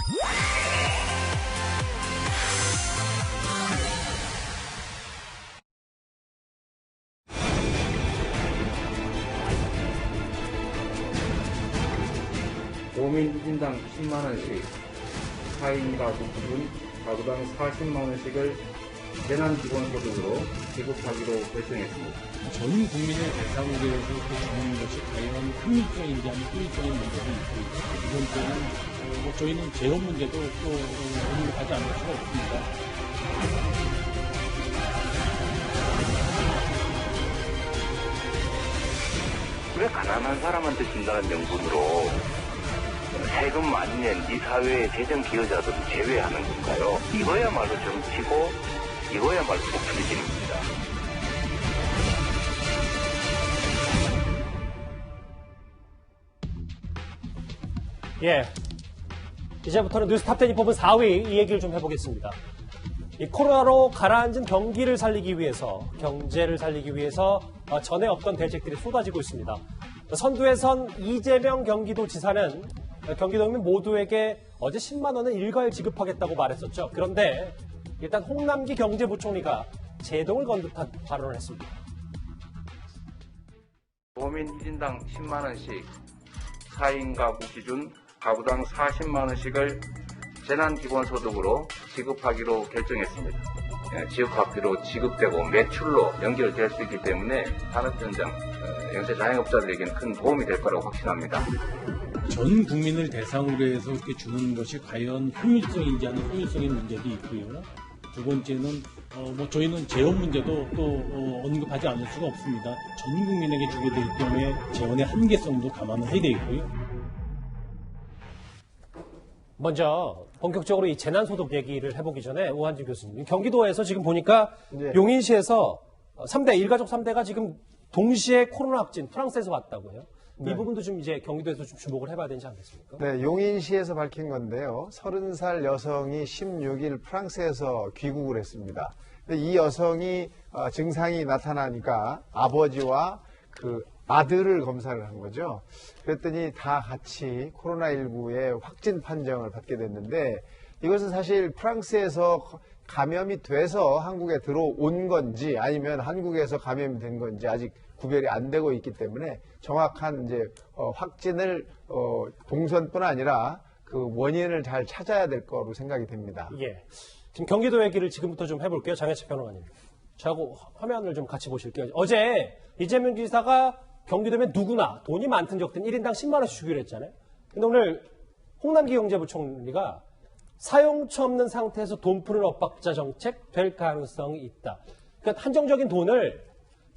5인 1인당 10만 원씩, 4인 가구 기준 가구당 40만 원씩을 재난기본소득으로 지급하기로 결정했습니다. 전 국민의 대상으로 해서 주는 것이 과연 합리적인지 아니면 효율적인 문제도 있고, 두 번째는 저희는 재원 문제도 또 언급하지 않을 수가 없습니다. 왜 가난한 사람한테 준다는 명분으로 세금 많이 낸 이 사회의 재정 기여자들을 제외하는 건가요? 이거야말로 정치고 이거야말로 포퓰리즘입니다. 예, 이제부터는 뉴스탑10이 뽑은 4위 이 얘기를 좀 해보겠습니다. 이 코로나로 가라앉은 경기를 살리기 위해서, 경제를 살리기 위해서 전에 없던 대책들이 쏟아지고 있습니다. 선두에 선 이재명 경기도지사는 경기도민 모두에게 어제 10만 원을 일괄 지급하겠다고 말했었죠. 그런데 일단 홍남기 경제부총리가 제동을 건 듯한 발언을 했습니다. 도민 1인당 10만 원씩, 4인 가구 기준 가구당 40만 원씩을 재난기본소득으로 지급하기로 결정했습니다. 지역화폐로 지급되고 매출로 연결될 수 있기 때문에 산업 현장, 영세 자영업자들에게는 큰 도움이 될 거라고 확신합니다. 전 국민을 대상으로 해서 이렇게 주는 것이 과연 효율성인지 아니면 효율성인 문제도 있고요. 두 번째는 저희는 재원 문제도 또 언급하지 않을 수가 없습니다. 전 국민에게 주게 되기 때문에 재원의 한계성도 감안을 해야 되겠고요. 먼저 본격적으로 이 재난소득 얘기를 해보기 전에 오한진 교수님, 경기도에서 지금 보니까 네. 용인시에서 3대, 일가족 3대가 지금 동시에 코로나 확진, 프랑스에서 왔다고요. 네. 이 부분도 좀 이제 경기도에서 좀 주목을 해봐야 되지 않겠습니까? 네, 용인시에서 밝힌 건데요. 30살 여성이 16일 프랑스에서 귀국을 했습니다. 이 여성이 증상이 나타나니까 아버지와 그 아들을 검사를 한 거죠. 그랬더니 다 같이 코로나19의 확진 판정을 받게 됐는데, 이것은 사실 프랑스에서 감염이 돼서 한국에 들어온 건지 아니면 한국에서 감염이 된 건지 아직 구별이 안 되고 있기 때문에 정확한 이제 확진을 동선뿐 아니라 그 원인을 잘 찾아야 될 거로 생각이 됩니다. 예. 지금 경기도 얘기를 지금부터 좀 해볼게요. 장혜철 변호사님. 저하고 화면을 좀 같이 보실게요. 어제 이재명 지사가 경기도면 누구나 돈이 많든 적든 1인당 10만 원씩 주기로 했잖아요. 근데 오늘 홍남기 경제부총리가 사용처 없는 상태에서 돈 푸는 엇박자 정책 될 가능성이 있다. 그러니까 한정적인 돈을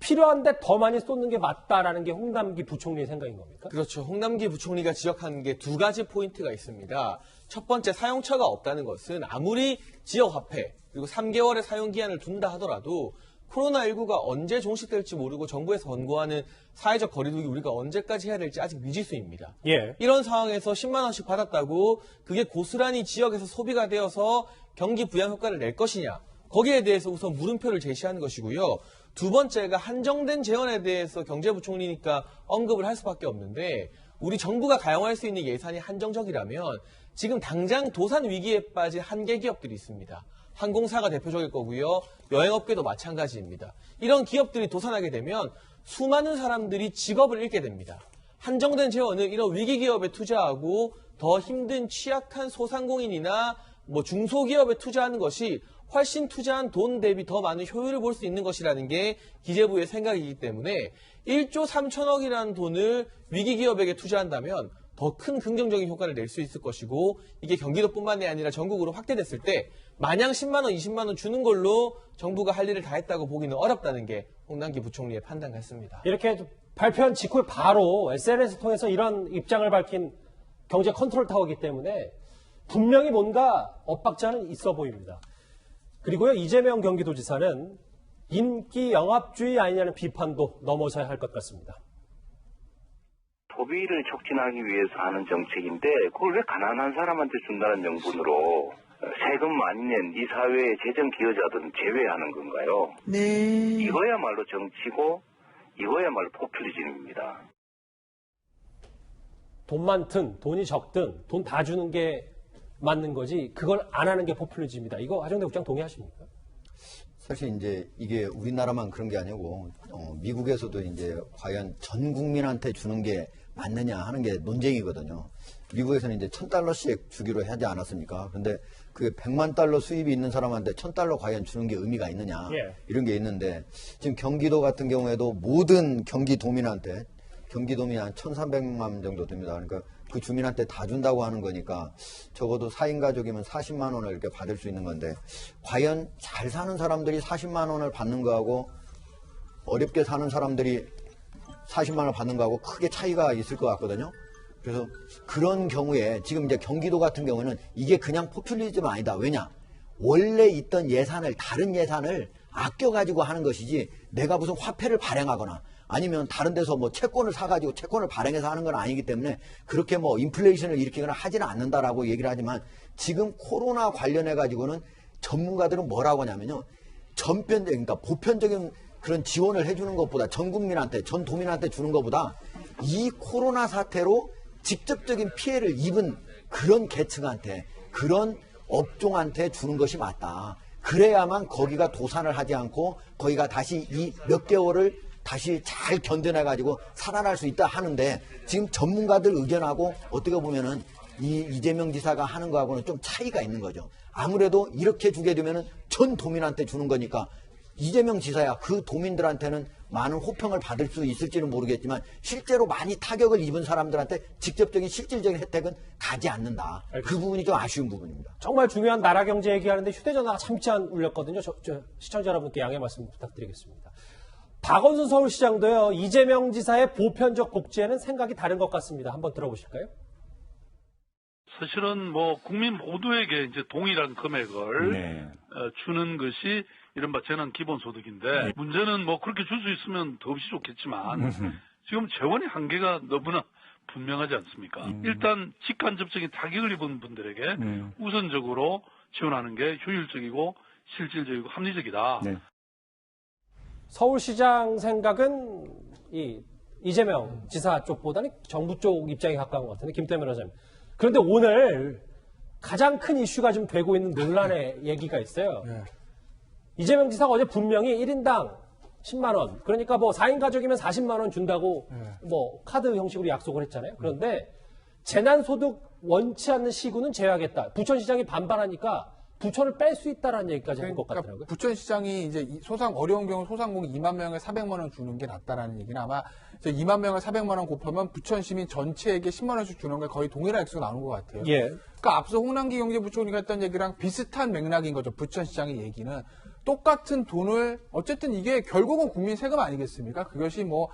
필요한데 더 많이 쏟는 게 맞다라는 게 홍남기 부총리의 생각인 겁니까? 그렇죠. 홍남기 부총리가 지적한 게 두 가지 포인트가 있습니다. 첫 번째, 사용처가 없다는 것은 아무리 지역화폐 그리고 3개월의 사용기한을 둔다 하더라도 코로나19가 언제 종식될지 모르고 정부에서 권고하는 사회적 거리두기 우리가 언제까지 해야 될지 아직 미지수입니다. 예. 이런 상황에서 10만 원씩 받았다고 그게 고스란히 지역에서 소비가 되어서 경기 부양 효과를 낼 것이냐, 거기에 대해서 우선 물음표를 제시하는 것이고요. 두 번째가 한정된 재원에 대해서 경제부총리니까 언급을 할 수밖에 없는데, 우리 정부가 가용할 수 있는 예산이 한정적이라면 지금 당장 도산 위기에 빠진 한계 기업들이 있습니다. 항공사가 대표적일 거고요. 여행업계도 마찬가지입니다. 이런 기업들이 도산하게 되면 수많은 사람들이 직업을 잃게 됩니다. 한정된 재원을 이런 위기 기업에 투자하고 더 힘든 취약한 소상공인이나 중소기업에 투자하는 것이 훨씬 투자한 돈 대비 더 많은 효율을 볼 수 있는 것이라는 게 기재부의 생각이기 때문에 1조 3천억이라는 돈을 위기 기업에게 투자한다면 더 큰 긍정적인 효과를 낼 수 있을 것이고, 이게 경기도뿐만이 아니라 전국으로 확대됐을 때 마냥 10만 원, 20만 원 주는 걸로 정부가 할 일을 다 했다고 보기는 어렵다는 게 홍남기 부총리의 판단 같습니다. 이렇게 발표한 직후에 바로 SNS 통해서 이런 입장을 밝힌 경제 컨트롤 타워이기 때문에 분명히 뭔가 엇박자는 있어 보입니다. 그리고요, 이재명 경기도지사는 인기 영합주의 아니냐는 비판도 넘어서야 할 것 같습니다. 소비를 촉진하기 위해서 하는 정책인데 그걸 왜 가난한 사람한테 준다는 명분으로 세금 많이 낸 이 사회의 재정 기여자들은 제외하는 건가요? 네. 이거야말로 정치고 이거야말로 포퓰리즘입니다. 돈 많든 돈이 적든 돈 다 주는 게 맞는 거지 그걸 안 하는 게 포퓰리즘이다. 이거 하정대 국장 동의하십니까? 사실 이제 이게 우리나라만 그런 게 아니고 미국에서도 이제 과연 전 국민한테 주는 게 맞느냐 하는 게 논쟁이거든요. 미국에서는 이제 $1,000씩 주기로 하지 않았습니까? 근데 그 $100만 수입이 있는 사람한테 $1,000 과연 주는 게 의미가 있느냐 이런 게 있는데 지금 경기도 같은 경우에도 모든 경기도민한테 경기도민이 한 1,300만 정도 됩니다. 그러니까 그 주민한테 다 준다고 하는 거니까 적어도 4인 가족이면 40만 원을 이렇게 받을 수 있는 건데 과연 잘 사는 사람들이 40만 원을 받는 거하고 어렵게 사는 사람들이 40만 원을 받는 거하고 크게 차이가 있을 것 같거든요. 그래서 그런 경우에 지금 이제 경기도 같은 경우는 이게 그냥 포퓰리즘 아니다. 왜냐? 원래 있던 예산을 다른 예산을 아껴가지고 하는 것이지 내가 무슨 화폐를 발행하거나 아니면 다른 데서 뭐 채권을 사가지고 채권을 발행해서 하는 건 아니기 때문에 그렇게 뭐 인플레이션을 일으키거나 하지는 않는다라고 얘기를 하지만 지금 코로나 관련해가지고는 전문가들은 뭐라고 하냐면요. 그러니까 보편적인 그런 지원을 해주는 것보다 전 국민한테, 전 도민한테 주는 것보다 이 코로나 사태로 직접적인 피해를 입은 그런 계층한테, 그런 업종한테 주는 것이 맞다. 그래야만 거기가 도산을 하지 않고 거기가 다시 이 몇 개월을 다시 잘 견뎌내가지고 살아날 수 있다 하는데 지금 전문가들 의견하고 어떻게 보면은 이 이재명 지사가 하는 거하고는 좀 차이가 있는 거죠. 아무래도 이렇게 주게 되면은 전 도민한테 주는 거니까 이재명 지사야 그 도민들한테는 많은 호평을 받을 수 있을지는 모르겠지만 실제로 많이 타격을 입은 사람들한테 직접적인 실질적인 혜택은 가지 않는다. 그 부분이 좀 아쉬운 부분입니다. 정말 중요한 나라 경제 얘기하는데 휴대전화가 잠깐 울렸거든요. 시청자 여러분께 양해 말씀 부탁드리겠습니다. 박원순 서울시장도요. 이재명 지사의 보편적 복지에는 생각이 다른 것 같습니다. 한번 들어보실까요? 사실은 뭐 국민 모두에게 이제 동일한 금액을 주는 것이 이른바 재난 기본소득인데 문제는 뭐 그렇게 줄 수 있으면 더없이 좋겠지만 지금 재원의 한계가 너무나 분명하지 않습니까? 일단 직간접적인 타격을 입은 분들에게 우선적으로 지원하는 게 효율적이고 실질적이고 합리적이다. 서울시장 생각은 이재명 지사 쪽보다는 정부 쪽 입장에 가까운 것 같은데 김태현 변호사님. 그런데 오늘 가장 큰 이슈가 좀 되고 있는 논란의 얘기가 있어요. 이재명 지사가 어제 분명히 1인당 10만 원, 그러니까 뭐 4인 가족이면 40만 원 준다고 뭐 카드 형식으로 약속을 했잖아요. 그런데 재난소득 원치 않는 시군은 제외하겠다. 부천시장이 반발하니까 부천을 뺄 수 있다라는 얘기까지 한 것 같더라고요. 부천시장이 이제 어려운 경우 소상공인 2만 명에 400만 원 주는 게 낫다라는 얘기는 아마 2만 명에 400만 원 곱하면 부천 시민 전체에게 10만 원씩 주는 게 거의 동일한 액수가 나오는 것 같아요. 그러니까 앞서 홍남기 경제부총리가 했던 얘기랑 비슷한 맥락인 거죠. 부천시장의 얘기는 똑같은 돈을 어쨌든 이게 결국은 국민 세금 아니겠습니까? 그것이 뭐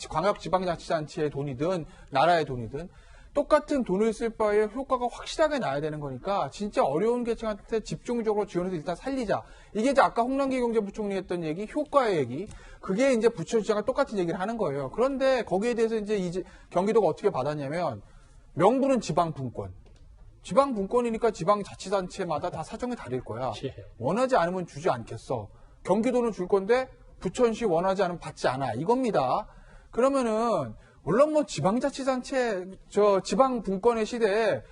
광역지방자치단체의 돈이든 나라의 돈이든 똑같은 돈을 쓸 바에 효과가 확실하게 나야 되는 거니까 진짜 어려운 계층한테 집중적으로 지원해서 일단 살리자. 이게 이제 아까 홍남기 경제부총리 했던 얘기, 효과의 얘기. 그게 이제 부천시장과 똑같은 얘기를 하는 거예요. 그런데 거기에 대해서 이제 경기도가 어떻게 받았냐면 명분은 지방분권. 지방분권이니까 지방자치단체마다 다 사정이 다를 거야. 원하지 않으면 주지 않겠어. 경기도는 줄 건데 부천시 원하지 않으면 받지 않아. 이겁니다. 그러면은 물론 뭐 지방자치단체, 지방분권의 시대에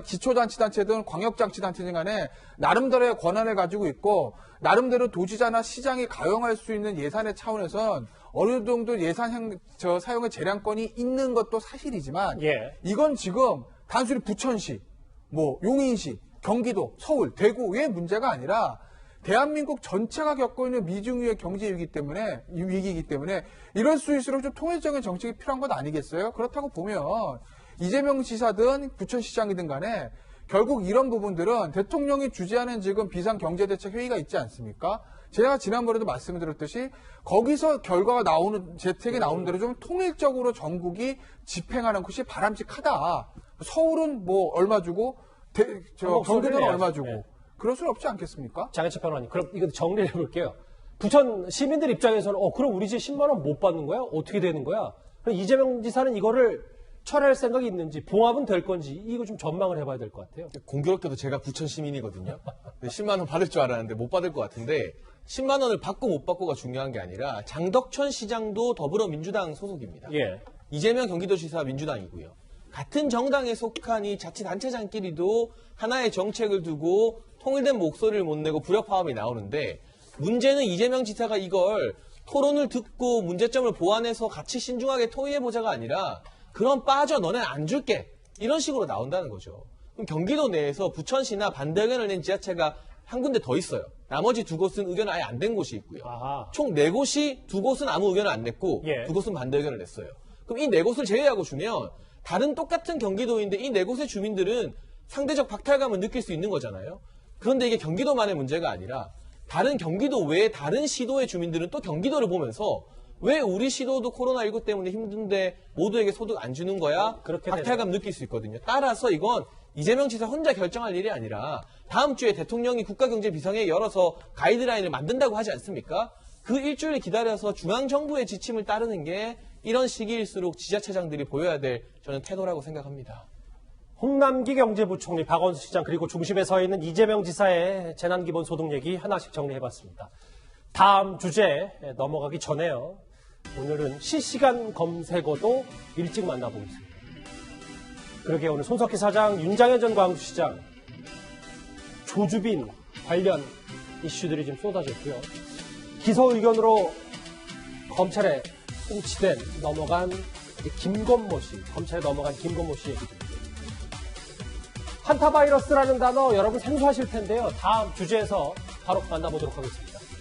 기초자치단체든 광역자치단체든 간에 나름대로의 권한을 가지고 있고 나름대로 도지사나 시장이 가용할 수 있는 예산의 차원에선 어느 정도 예산 사용의 재량권이 있는 것도 사실이지만 이건 지금 단순히 부천시, 뭐 용인시, 경기도, 서울, 대구의 문제가 아니라 대한민국 전체가 겪고 있는 미중유의 경제 위기이기 때문에 이럴 수 있을수록 좀 통일적인 정책이 필요한 것 아니겠어요? 그렇다고 보면 이재명 지사든 부천시장이든 간에 결국 이런 부분들은 대통령이 주재하는 지금 비상경제대책회의가 있지 않습니까? 제가 지난번에도 말씀을 드렸듯이 거기서 결과가 재택이 나오는 대로 좀 통일적으로 전국이 집행하는 것이 바람직하다. 서울은 뭐 얼마 주고 경기도는 얼마 주고 그럴 수는 없지 않겠습니까? 장혜철 변호사님, 그럼 이거 정리를 해볼게요. 부천 시민들 입장에서는 그럼 우리 집 10만 원 못 받는 거야? 어떻게 되는 거야? 그럼 이재명 지사는 이거를 철회할 생각이 있는지 봉합은 될 건지 이거 좀 전망을 해봐야 될 것 같아요. 공교롭게도 제가 부천 시민이거든요. 10만 원 받을 줄 알았는데 못 받을 것 같은데 10만 원을 받고 못 받고가 중요한 게 아니라 장덕천 시장도 더불어민주당 소속입니다. 이재명 경기도지사 민주당이고요. 같은 정당에 속한 이 자치단체장끼리도 하나의 정책을 두고 통일된 목소리를 못 내고 불협화음이 나오는데 문제는 이재명 지사가 이걸 토론을 듣고 문제점을 보완해서 같이 신중하게 토의해보자가 아니라 그럼 빠져 너네 안 줄게 이런 식으로 나온다는 거죠. 그럼 경기도 내에서 부천시나 반대 의견을 낸 지자체가 한 군데 더 있어요. 나머지 두 곳은 의견을 아예 안 된 곳이 있고요. 아하. 총 4곳이 두 곳은 아무 의견을 안 냈고 예. 두 곳은 반대 의견을 냈어요. 그럼 이 4곳을 제외하고 주면 다른 똑같은 경기도인데 이 4곳의 주민들은 상대적 박탈감을 느낄 수 있는 거잖아요. 그런데 이게 경기도만의 문제가 아니라 다른 경기도 외에 다른 시도의 주민들은 또 경기도를 보면서 왜 우리 시도도 코로나19 때문에 힘든데 모두에게 소득 안 주는 거야? 그렇게 박탈감 느낄 수 있거든요. 따라서 이건 이재명 지사 혼자 결정할 일이 아니라 다음 주에 대통령이 국가경제비상회의 열어서 가이드라인을 만든다고 하지 않습니까? 그 일주일 기다려서 중앙정부의 지침을 따르는 게 이런 시기일수록 지자체장들이 보여야 될 저는 태도라고 생각합니다. 홍남기 경제부총리, 박원순 시장 그리고 중심에 서 있는 이재명 지사의 재난기본소득 얘기 하나씩 정리해봤습니다. 다음 주제 넘어가기 전에요. 오늘은 실시간 검색어도 일찍 만나보겠습니다. 그러게 오늘 손석희 사장, 윤장현 전 광주시장, 조주빈 관련 이슈들이 지금 쏟아졌고요. 기소 의견으로 검찰에 송치된 넘어간 김건모 씨, 검찰에 넘어간 김건모 씨 얘기도 있고요. 한타바이러스라는 단어 여러분 생소하실 텐데요. 다음 주제에서 바로 만나보도록 하겠습니다.